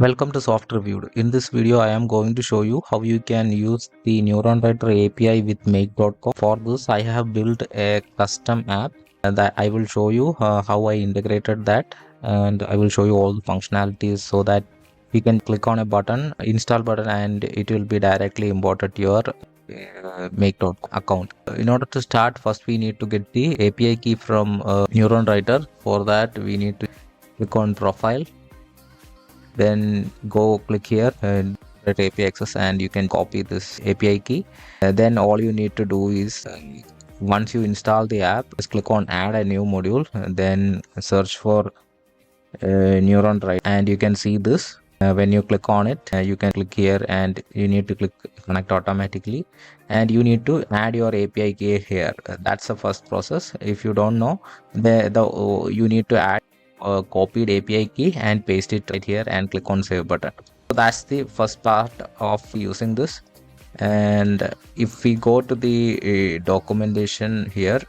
Welcome to Soft Reviewed. In this video, I am going to show you how you can use the Neuronwriter API with make.com. For this, I have built a custom app that I will show you how I integrated that, and I will show you all the functionalities so that you can click on a button, install button, and it will be directly imported to your make.com account. In order to start, first we need to get the API key from Neuronwriter. For that, we need to click on profile, then go click here and get API access, and you can copy this API key. Then all you need to do is once you install the app, just click on add a new module, then search for Neuronwriter, and you can see this. When you click on it, you can click here and you need to click connect automatically, and you need to add your API key here. That's the first process. If you don't know, you need to add a copied API key and paste it right here and click on save button. So that's the first part of using this. And if we go to the documentation here,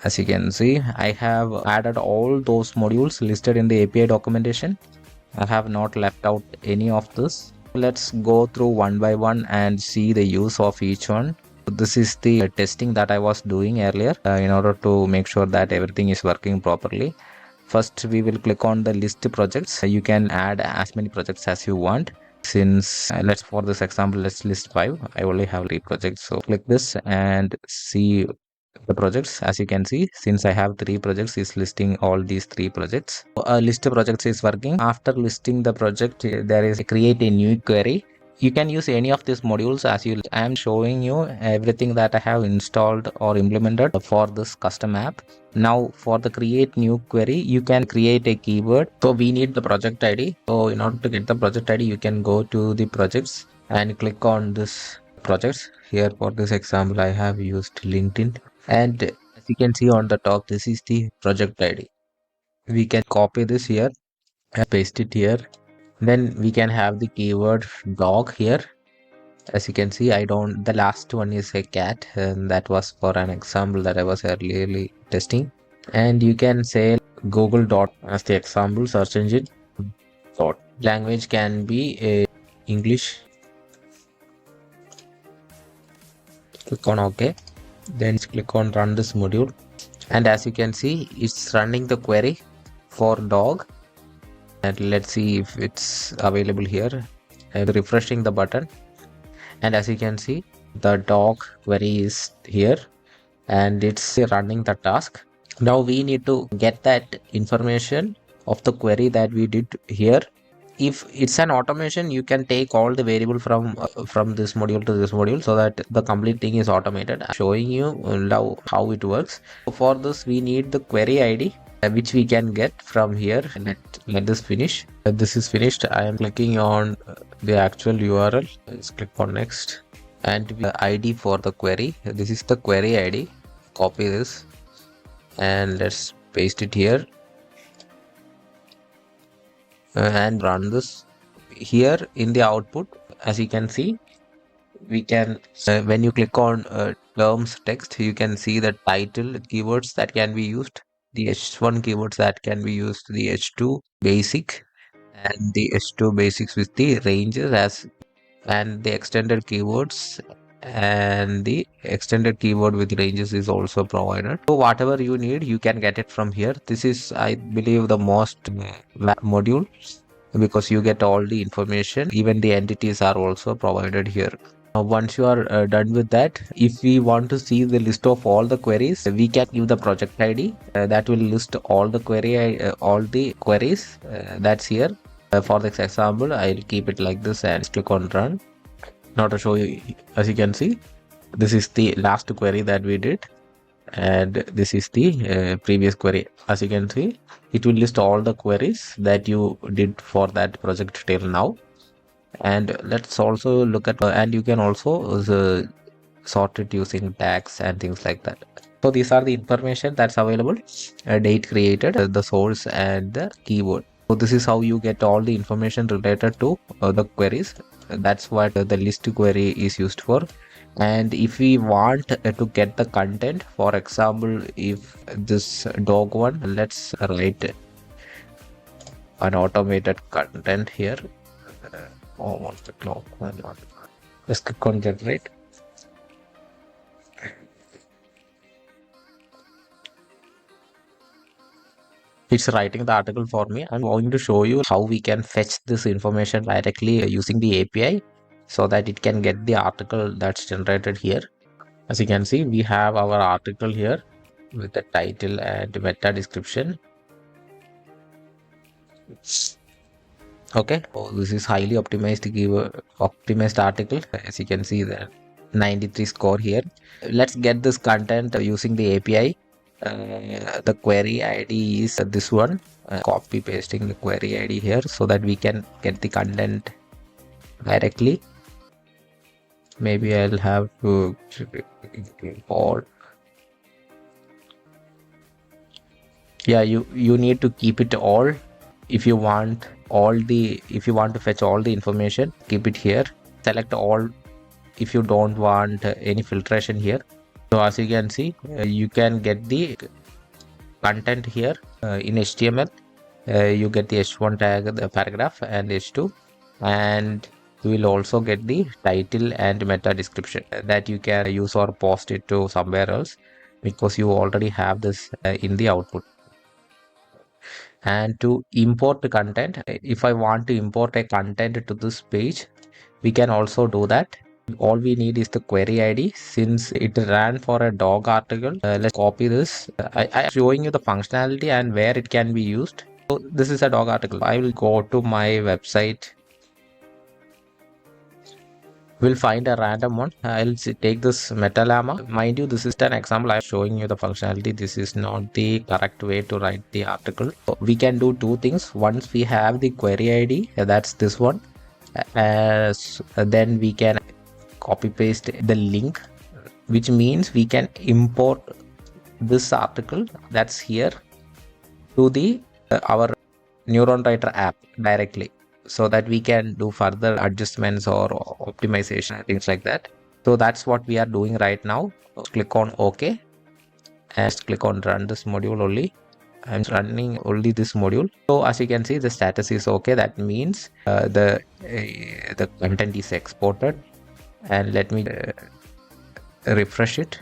as you can see, I have added all those modules listed in the API documentation. I have not left out any of this. Let's go through one by one and see the use of each one. This is the testing that I was doing earlier in order to make sure that everything is working properly. First, we will click on the list projects. You can add as many projects as you want. Since let's for this example, let's list 5. I only have 3 projects. So click this and see the projects. As you can see, since I have 3 projects, is listing all these 3 projects. List of projects is working. After listing the project, there is create a new query. You can use any of these modules. I am showing you everything that I have installed or implemented for this custom app. Now for the create new query, you can create a keyword. So we need the project ID. So in order to get the project ID, you can go to the projects and click on this projects. Here for this example, I have used LinkedIn, and as you can see on the top, this is the project ID. We can copy this here and paste it here. Then we can have the keyword dog here. As you can see, the last one is a cat, and that was for an example that I was earlier testing. And you can say Google dot as the example search engine dot. Language can be English. Click on OK. Then click on run this module, and as you can see, it's running the query for dog. And let's see if it's available here. I'm refreshing the button, and as you can see, the dog query is here and it's running the task. Now we need to get that information of the query that we did here. If it's an automation, you can take all the variable from this module to this module so that the complete thing is automated. I'm showing you now how it works. For this, we need the query ID, which we can get from here. Let this finish. This is finished. I am clicking on the actual URL. Let's click on next, and the ID for the query. This is the query ID. Copy this and let's paste it here and run this. Here in the output, as you can see, we can when you click on terms text, you can see the title keywords that can be used, the H1 keywords that can be used, the H2 basic and the H2 basics with the ranges and the extended keywords, and the extended keyword with ranges is also provided. So whatever you need, you can get it from here. This is, I believe, the most module because you get all the information. Even the entities are also provided here. Once you are done with that, if we want to see the list of all the queries, we can give the project ID that will list all the queries that's here. For this example, I'll keep it like this and click on run. Now to show you, as you can see, this is the last query that we did, and this is the previous query. As you can see, it will list all the queries that you did for that project till now. And let's also look at and you can also sort it using tags and things like that. So these are the information that's available: date created, the source, and the keyword. So this is how you get all the information related to the queries. That's what the list query is used for. And if we want to get the content, for example, if this dog one, let's write an automated content here. What's the clock? Just click on generate. It's writing the article for me. I'm going to show you how we can fetch this information directly using the API so that it can get the article that's generated here. As you can see, we have our article here with the title and meta description. Okay, so this is highly optimized article. As you can see, the 93 score here. Let's get this content using the API. The query ID is this one. Copy pasting the query ID here so that we can get the content directly. Maybe I'll have to all. Yeah, you need to keep it all. If you want to fetch all the information, keep it here. Select all if you don't want any filtration here. So as you can see, you can get the content here in HTML. You get the H1 tag, the paragraph, and H2, and you will also get the title and meta description that you can use or post it to somewhere else because you already have this in the output. And to import the content, if I want to import a content to this page, we can also do that. All we need is the query ID. Since it ran for a dog article, let's copy this. I'm showing you the functionality and where it can be used. So this is a dog article. I will go to my website. We'll find a random one. I'll take this MetaLlama. Mind you, this is an example. I'm showing you the functionality. This is not the correct way to write the article. So we can do two things. Once we have the query ID, that's this one. Then we can copy paste the link, which means we can import this article that's here to the our Neuronwriter app directly, so that we can do further adjustments or optimization, things like that. So that's what we are doing right now. Click on OK and click on run this module only. I'm running only this module. So as you can see, the status is OK. That means the content is exported. And let me refresh it.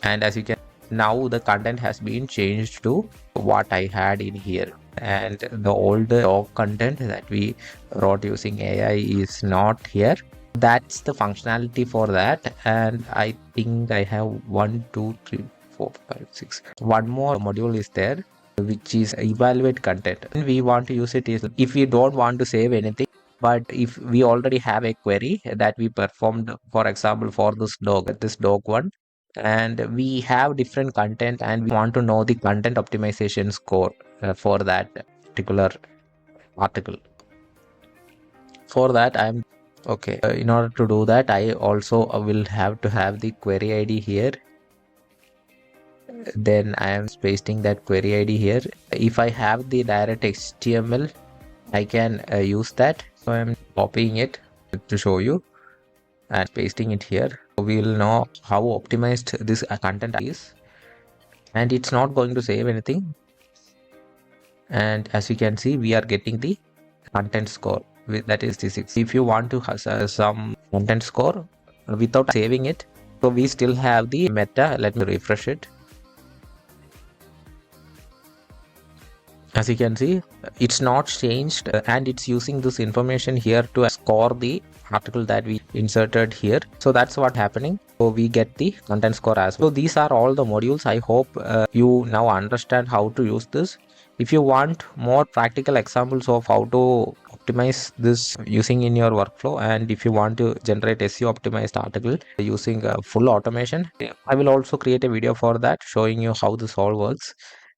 And as you can, now the content has been changed to what I had in here. And the old dog content that we wrote using AI is not here. That's the functionality for that. And I think I have 1, 2, 3, 4, 5, 6. One more module is there, which is evaluate content. And we want to use it is if we don't want to save anything, but if we already have a query that we performed, for example, for this dog one, and we have different content and we want to know the content optimization score for that particular article. For that, I'm okay. In order to do that, I also will have to have the query ID here. Then I am pasting that query ID here. If I have the direct HTML, I can use that. So I'm copying it to show you and pasting it here. We will know how optimized this content is, and it's not going to save anything. And as you can see, we are getting the content score, that is the 6. If you want to have some content score without saving it, so we still have the meta. Let me refresh it. As you can see, it's not changed, and it's using this information here to score the article that we inserted here. So that's what's happening. So we get the content score as well. So these are all the modules. I hope you now understand how to use this. If you want more practical examples of how to optimize this using in your workflow, and if you want to generate SEO optimized article using full automation, I will also create a video for that showing you how this all works.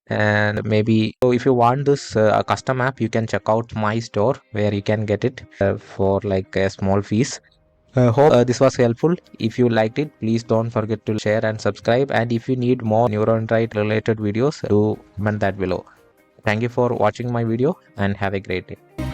And maybe so if you want this custom app, you can check out my store where you can get it for like a small fees. Hope this was helpful. If you liked it, please don't forget to share and subscribe. And if you need more Neuronwriter related videos, do comment that below. Thank you for watching my video and have a great day.